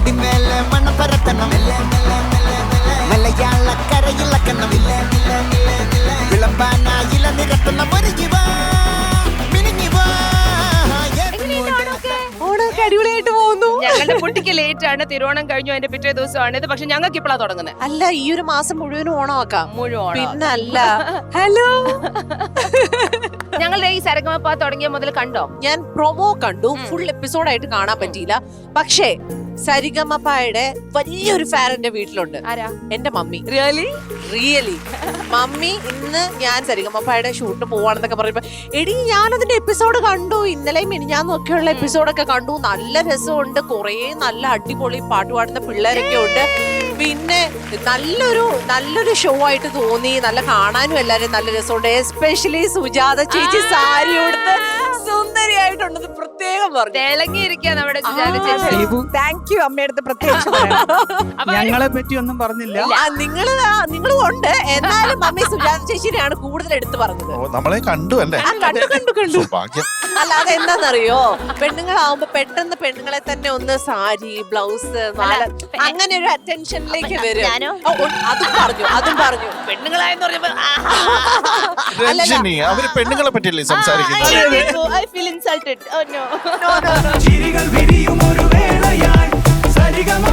മുടിമേലെ മണം പരത്തണം മലയാളക്കരയിളക്കണം വിളമ്പാനായില നിരത്തുന്ന മുരുകിവാ മിനുങ്ങിവാ. ഓണമൊക്കെ അടിപൊളിയായിട്ട് പോകുന്നു. ഞങ്ങളുടെ കുട്ടിക്ക് ലേറ്റ് ആണ്. തിരുവോണം കഴിഞ്ഞു, അതിന്റെ പിറ്റേ ദിവസമാണ് ഇത്. പക്ഷെ ഞങ്ങൾക്ക് ഇപ്പോഴാണ് തുടങ്ങുന്നത്. അല്ല, ഈ ഒരു മാസം മുഴുവനും ഓണമാക്കാം. മുഴുവൻ പിന്നല്ല. ഹലോ, ഞങ്ങളുടെ ഈ സരഗമപ്പ തുടങ്ങിയ മുതൽ കണ്ടോ? ഞാൻ പ്രൊമോ കണ്ടു, ഫുൾ എപ്പിസോഡായിട്ട് കാണാൻ പറ്റിയില്ല. പക്ഷേ സരിഗമപ്പയുടെ വലിയൊരു ഫാൻ എന്റെ വീട്ടിലുണ്ട്. ആരാ? എന്റെ മമ്മി. റിയലി മമ്മി ഇന്ന് ഞാൻ സരിഗമപ്പയുടെ ഷൂട്ട് പോവാണെന്നൊക്കെ പറയുമ്പോ, എടി ഞാനതിന്റെ എപ്പിസോഡ് കണ്ടു, ഇന്നലെയും മിനിഞ്ഞാന്നൊക്കെയുള്ള എപ്പിസോഡൊക്കെ കണ്ടു, നല്ല രസമുണ്ട്, കുറേ നല്ല അടിപൊളി പാട്ട് പാടുന്ന പിള്ളേരൊക്കെ ഉണ്ട്, പിന്നെ നല്ലൊരു ഷോ ആയിട്ട് തോന്നി, നല്ല കാണാനും എല്ലാരും നല്ല രസമുണ്ട്, എസ്പെഷ്യലി സുജാത ചേച്ചി സാരി ഉടുത്ത് സുന്ദരിയായിട്ടുണ്ടെന്ന് പ്രത്യേകം പറഞ്ഞു. തിളങ്ങിയിരിക്കുക നമ്മുടെ സുജാത ചേച്ചി. താങ്ക് യു അമ്മയടുത്ത് പ്രത്യേകിച്ച് ഞങ്ങളെ പറ്റി ഒന്നും പറഞ്ഞില്ല. നിങ്ങളും ഉണ്ട്, എന്നാലും മമ്മി സുജാത ചേച്ചിനെയാണ് കൂടുതൽ എടുത്തു പറഞ്ഞത്. നമ്മളെ കണ്ടു അല്ലേ? കണ്ടു. അല്ലാതെ എന്താന്നറിയോ, പെണ്ണുങ്ങളാവുമ്പോ പെട്ടെന്ന് പെണ്ണുങ്ങളെ തന്നെ ഒന്ന് സാരി, ബ്ലൗസ്, അങ്ങനെ ഒരു അറ്റൻഷനിലേക്ക് വരും. അതും പറഞ്ഞു പെണ്ണുങ്ങളായെന്ന് പറഞ്ഞപ്പോ രഞ്ജിനി, അവര് പെണ്ണുങ്ങളെ പറ്റിയല്ലേ സംസാരിക്കുന്നത്? I feel insulted. Oh no. ചിരികൾ വിരിയും ഒരു വേളയായി സരിഗമ